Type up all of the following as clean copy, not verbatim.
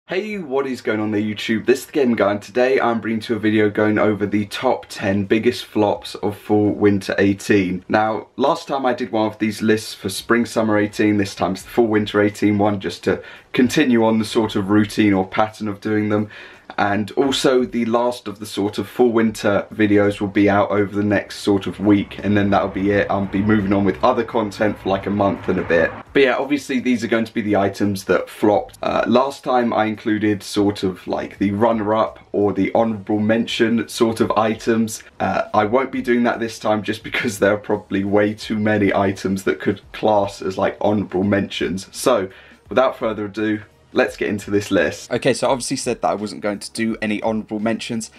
Hey, what is going on there YouTube? This is the Game Guy and today I'm bringing to a video going over the top 10 biggest flops of Fall Winter 18. Now, last time I did one of these lists for Spring Summer 18, this time's the Fall Winter 18 one, just to continue on the sort of routine or pattern of doing them. And also the last of the sort of Fall Winter videos will be out over the next sort of week, and then that'll be it. I'll be moving on with other content for like a month and a bit. But yeah, obviously these are going to be the items that flopped. Last time I included sort of like the runner-up or the honourable mention sort of items. I won't be doing that this time just because there are probably way too many items that could class as like honourable mentions. So without further ado, let's get into this list. Okay, so I obviously said that I wasn't going to do any honourable mentions.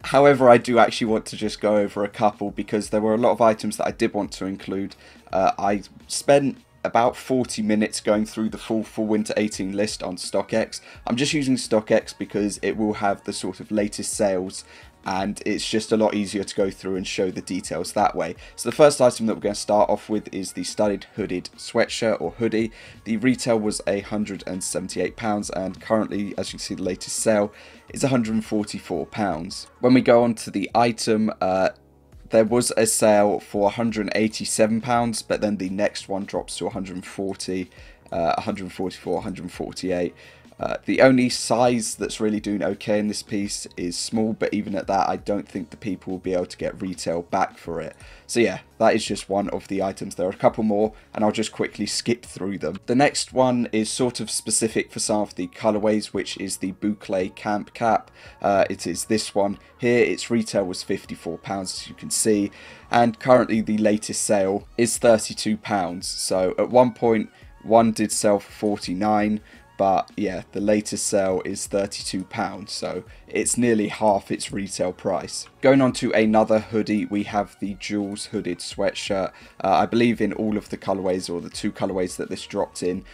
However, I do actually want to just go over a couple because there were a lot of items that I did want to include. I spent about 40 minutes going through the full Winter 18 list on StockX. I'm just using StockX because it will have the sort of latest sales and it's just a lot easier to go through and show the details that way. So the first item that we're going to start off with is the studded hooded sweatshirt or hoodie. The retail was £178 and currently, as you can see, the latest sale is £144. When we go on to the item, there was a sale for £187, but then the next one drops to 140, 144, 148. The only size that's really doing okay in this piece is small, but even at that I don't think the people will be able to get retail back for it. So yeah, that is just one of the items. There are a couple more and I'll just quickly skip through them. The next one is sort of specific for some of the colorways, which is the boucle camp cap. It is this one here. Its retail was £54 as you can see, and currently the latest sale is £32. So at one point one did sell for £49, but yeah, the latest sale is £32, so it's nearly half its retail price. Going on to another hoodie, we have the Jules hooded sweatshirt. I believe in all of the colorways, or the two colorways that this dropped in,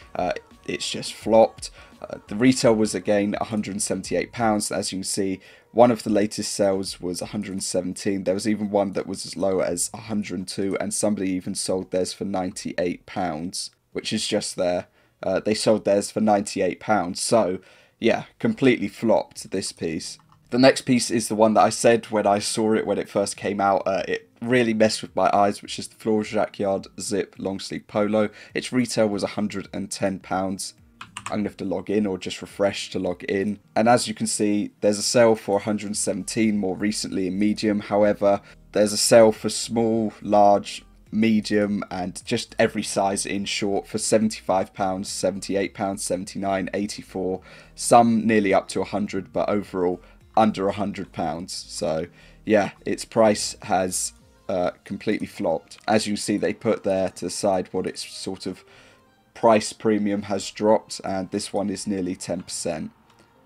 it's just flopped. The retail was again £178. As you can see, one of the latest sales was £117. There was even one that was as low as £102, and somebody even sold theirs for £98, which is just there. They sold theirs for £98, so yeah, completely flopped this piece. The next piece is the one that I said when I saw it when it first came out, it really messed with my eyes, which is the Floor Jacquard Zip long sleeve polo. Its retail was £110. I'm going to have to log in or just refresh to log in. And as you can see, there's a sale for 117 more recently in medium. However, there's a sale for small, large, medium and just every size in short for £75, £78, £79, £84, some nearly up to £100, but overall under £100. So yeah, its price has completely flopped. As you see, they put there to the side what its sort of price premium has dropped, and this one is nearly 10%,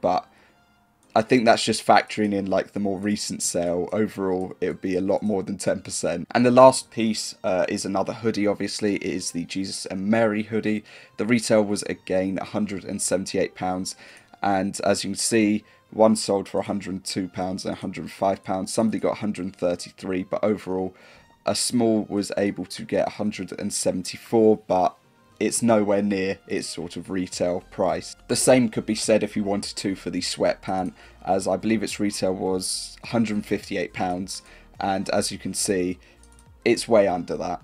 but I think that's just factoring in like the more recent sale. Overall, it would be a lot more than 10%. And the last piece is another hoodie, obviously. It is the Jesus and Mary hoodie. The retail was again £178. And as you can see, one sold for £102 and £105. Somebody got £133, but overall, a small was able to get £174, but it's nowhere near its sort of retail price. The same could be said if you wanted to for the sweatpant, as I believe its retail was £158, and as you can see, it's way under that.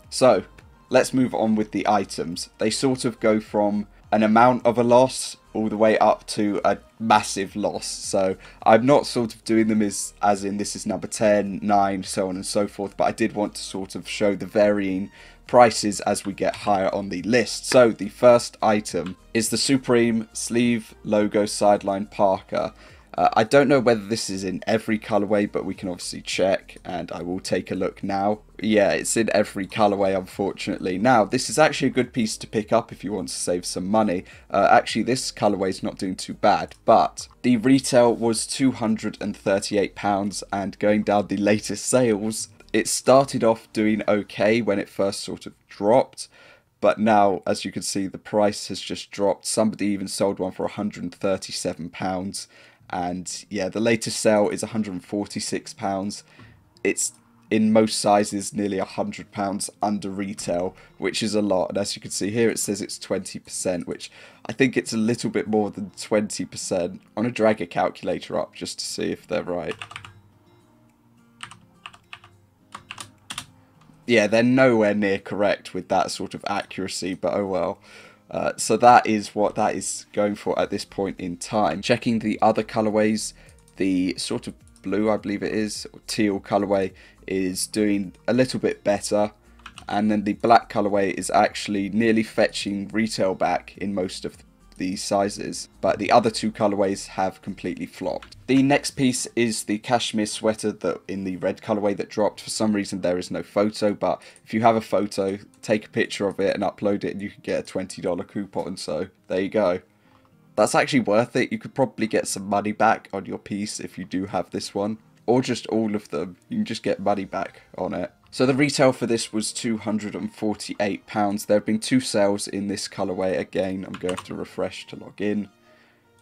So let's move on with the items. They sort of go from an amount of a loss all the way up to a massive loss. So I'm not sort of doing them as in this is number 10, 9, so on and so forth, but I did want to sort of show the varying prices as we get higher on the list. So the first item is the Supreme sleeve logo Sideline Parka. I don't know whether this is in every colorway, but we can obviously check, and I will take a look now. Yeah, it's in every colorway, unfortunately. Now, this is actually a good piece to pick up if you want to save some money. Actually, this colorway is not doing too bad, but the retail was £238, and going down the latest sales, it started off doing okay when it first sort of dropped, but now, as you can see, the price has just dropped. Somebody even sold one for £137, and yeah, the latest sale is £146. It's in most sizes nearly £100 under retail, which is a lot. And as you can see here, it says it's 20%, which I think it's a little bit more than 20%. I'm going to drag a calculator up just to see if they're right. Yeah, they're nowhere near correct with that sort of accuracy, but oh well. So that is what that is going for at this point in time. Checking the other colorways, the sort of blue, I believe it is, or teal colorway is doing a little bit better, and then the black colorway is actually nearly fetching retail back in most of these sizes, but the other two colorways have completely flopped. The next piece is the cashmere sweater that in the red colorway that dropped. For some reason there is no photo, but if you have a photo, take a picture of it and upload it and you can get a $20 coupon, so there you go. That's actually worth it. You could probably get some money back on your piece if you do have this one, or just all of them. You can just get money back on it. So the retail for this was £248. There have been 2 sales in this colourway. Again, I'm going to have to refresh to log in.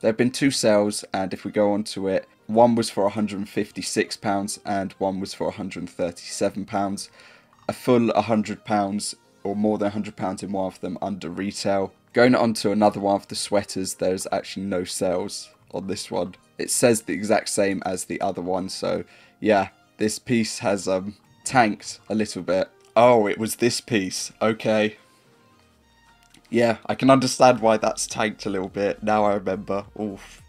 There have been 2 sales, and if we go on to it, one was for £156 and one was for £137. A full £100 or more than £100 in one of them under retail. Going on to another one of the sweaters, there's actually no sales on this one. It says the exact same as the other one, so yeah, this piece has tanked a little bit. Oh, it was this piece. Okay. Yeah, I can understand why that's tanked a little bit. Now I remember. Oof.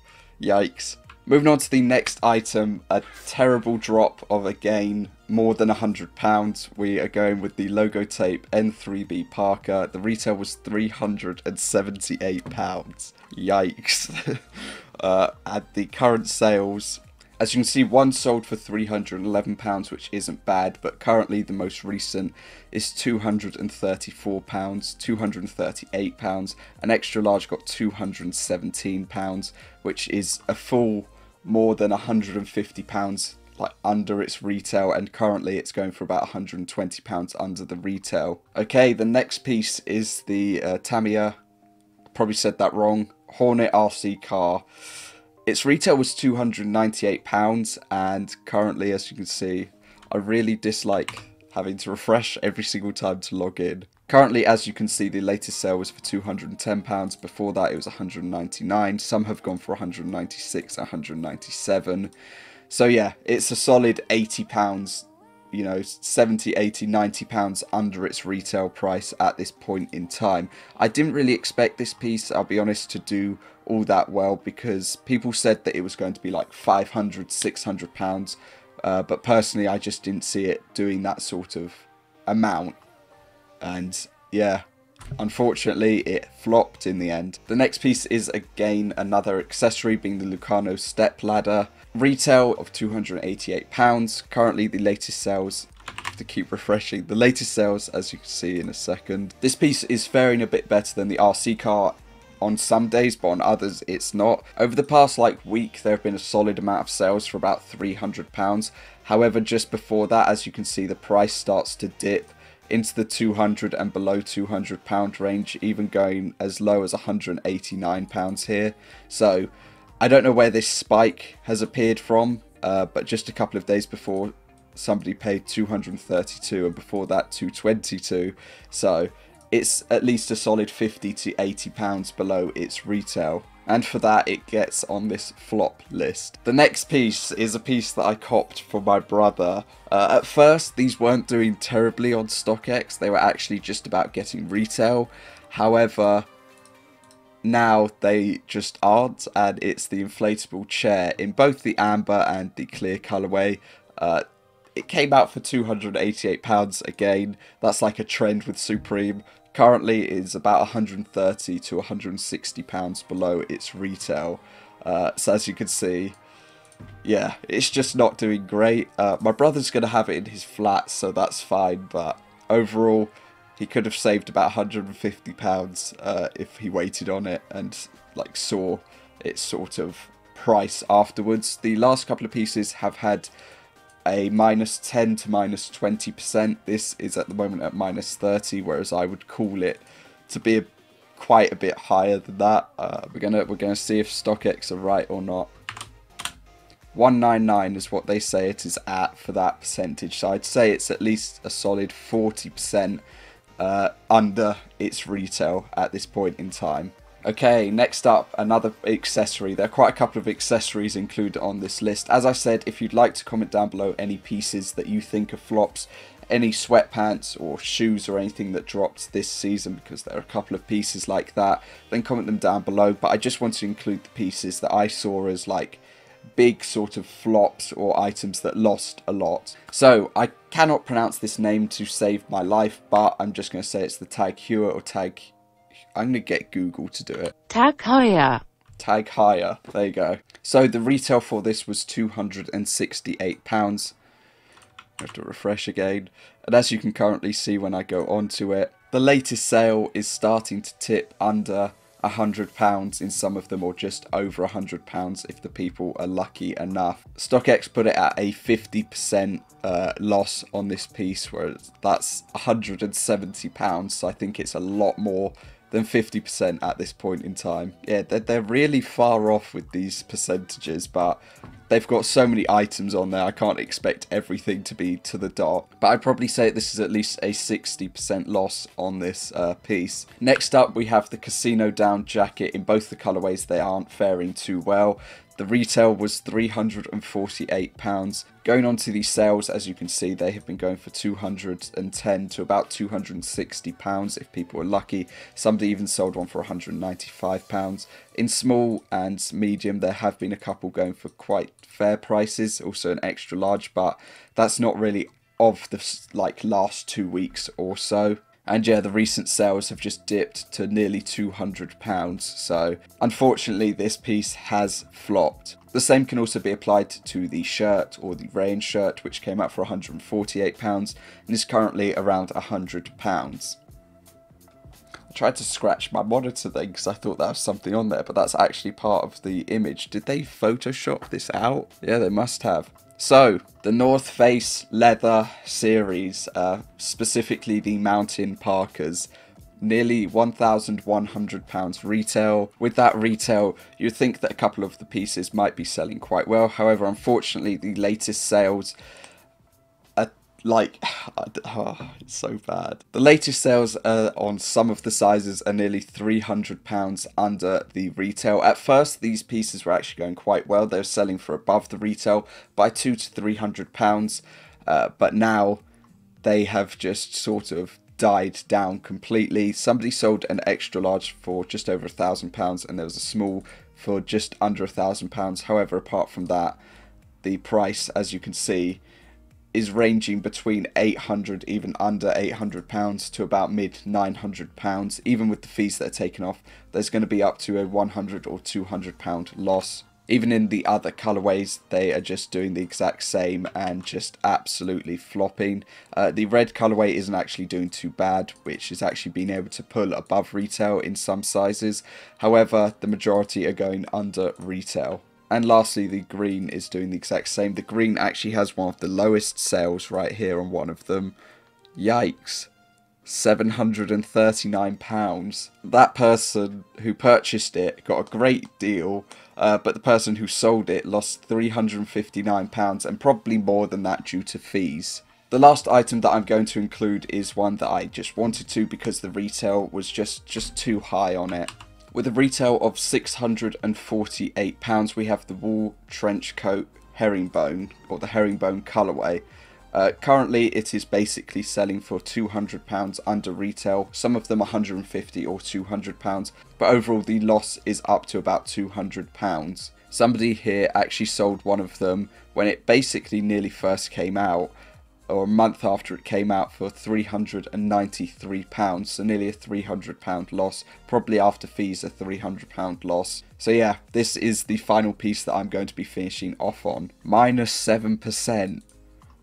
Yikes. Moving on to the next item, a terrible drop of, again, more than £100. We are going with the logo tape N3B Parka. The retail was £378. Yikes. And the current sales, as you can see, one sold for £311, which isn't bad, but currently the most recent is £234, £238. An extra large got £217, which is a full more than £150 like under its retail, and currently it's going for about £120 under the retail. Okay, the next piece is the Tamiya, probably said that wrong, Hornet RC car. Its retail was £298, and currently, as you can see, I really dislike having to refresh every single time to log in. Currently, as you can see, the latest sale was for £210. Before that, it was £199. Some have gone for £196, £197. So yeah, it's a solid £80, you know, 70, 80, 90 pounds under its retail price at this point in time. I didn't really expect this piece, I'll be honest, to do all that well, because people said that it was going to be like 500, 600 pounds. But personally, I just didn't see it doing that sort of amount. And yeah, unfortunately, it flopped in the end. The next piece is again another accessory, being the Lucano step ladder. Retail of £288. Currently, the latest sales, to keep refreshing, the latest sales, as you can see in a second. This piece is faring a bit better than the RC car on some days, but on others it's not. Over the past week, there have been a solid amount of sales for about £300. However, just before that, as you can see, the price starts to dip into the £200 and below £200 range, even going as low as £189 here. So I don't know where this spike has appeared from, but just a couple of days before, somebody paid £232, and before that £222. So it's at least a solid £50 to £80 below its retail. And for that, it gets on this flop list. The next piece is a piece that I copped for my brother. At first, these weren't doing terribly on StockX. They were actually just about getting retail. However, now they just aren't, and it's the inflatable chair in both the amber and the clear colorway. It came out for £288 again. That's like a trend with Supreme. Currently is about £130 to £160 below its retail. So as you can see, yeah, it's just not doing great. My brother's going to have it in his flat, so that's fine, but overall, he could have saved about £150 if he waited on it and saw its sort of price afterwards. The last couple of pieces have had a -10 to -20%. This is at the moment at -30, whereas I would call it to be quite a bit higher than that. We're gonna see if StockX are right or not. 199 is what they say it is at for that percentage. So I'd say it's at least a solid 40% under its retail at this point in time. Okay, next up, another accessory. There are quite a couple of accessories included on this list. As I said, if you'd like to comment down below any pieces that you think are flops, any sweatpants or shoes or anything that dropped this season, because there are a couple of pieces like that, then comment them down below. But I just want to include the pieces that I saw as like big sort of flops or items that lost a lot. So I cannot pronounce this name to save my life, but I'm just going to say it's the Tag Heuer or Tag... I'm going to get Google to do it. Tag Heuer. Tag Heuer. There you go. So the retail for this was £268. I have to refresh again. And as you can currently see when I go onto it, the latest sale is starting to tip under £100 in some of them, or just over £100 if the people are lucky enough. StockX put it at a 50% loss on this piece, whereas that's £170, so I think it's a lot more than 50% at this point in time. Yeah, they're really far off with these percentages, but they've got so many items on there, I can't expect everything to be to the dot. But I'd probably say this is at least a 60% loss on this piece. Next up, we have the Casino Down jacket. In both the colorways, they aren't faring too well. The retail was £348. Going on to these sales, as you can see, they have been going for £210 to about £260 if people are lucky. Somebody even sold one for £195. In small and medium, there have been a couple going for quite fair prices, also an extra large, but that's not really of the like last 2 weeks or so. And yeah, the recent sales have just dipped to nearly £200, so unfortunately this piece has flopped. The same can also be applied to the shirt, or the Rayon shirt, which came out for £148 and is currently around £100. I tried to scratch my monitor then because I thought that was something on there, but that's actually part of the image. Did they Photoshop this out? Yeah, they must have. So, the North Face leather series, specifically the mountain parkas, nearly £1,100 retail. With that retail, you'd think that a couple of the pieces might be selling quite well. However, unfortunately, the latest sales are like, it's so bad. The latest sales on some of the sizes are nearly £300 under the retail. At first, these pieces were actually going quite well. They were selling for above the retail by £200 to £300, but now they have just sort of died down completely. Somebody sold an extra large for just over £1,000, and there was a small for just under £1,000. However, apart from that, the price, as you can see, is ranging between £800, even under £800, to about mid £900. Even with the fees that are taken off, there's going to be up to a £100 or £200 loss. Even in the other colorways, they are just doing the exact same and just absolutely flopping. The red colorway isn't actually doing too bad, which is actually being able to pull above retail in some sizes. However, the majority are going under retail. And lastly, the green is doing the exact same. The green actually has one of the lowest sales right here on one of them. Yikes. £739. That person who purchased it got a great deal, but the person who sold it lost £359 and probably more than that due to fees. The last item that I'm going to include is one that I just wanted to because the retail was just too high on it. With a retail of £648, we have the wool trench coat Herringbone, or the Herringbone colourway. Currently, it is basically selling for £200 under retail, some of them £150 or £200, but overall the loss is up to about £200. Somebody here actually sold one of them when it basically nearly first came out, or a month after it came out, for £393, so nearly a £300 loss, probably after fees a £300 loss. So yeah, this is the final piece that I'm going to be finishing off on. Minus 7%.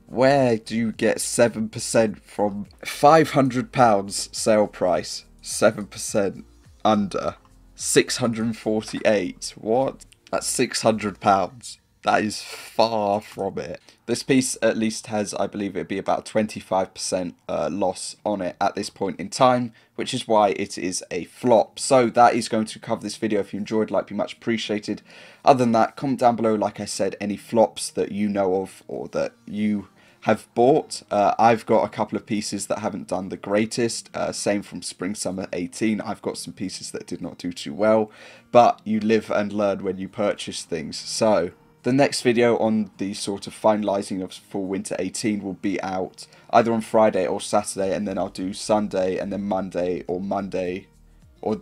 Where do you get 7% from? £500 sale price, 7% under, 648. What? That's £600. That is far from it. This piece at least has, I believe it'd be about 25% loss on it at this point in time, which is why it is a flop. So that is going to cover this video. If you enjoyed, like, be much appreciated. Other than that, comment down below, like I said, any flops that you know of or that you have bought. I've got a couple of pieces that haven't done the greatest. Same from Spring Summer 18. I've got some pieces that did not do too well, but you live and learn when you purchase things. So the next video on the sort of finalising of Fall Winter 18 will be out either on Friday or Saturday, and then I'll do Sunday and then Monday, or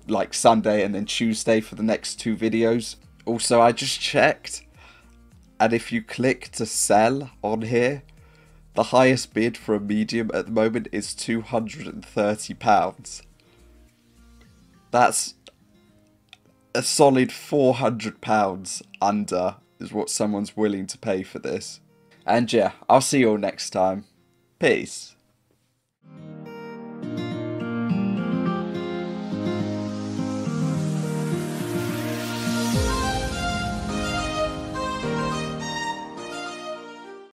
like Sunday and then Tuesday for the next 2 videos. Also, I just checked, and if you click to sell on here, the highest bid for a medium at the moment is £230. That's a solid £400 under is what someone's willing to pay for this. And yeah, I'll see you all next time. Peace.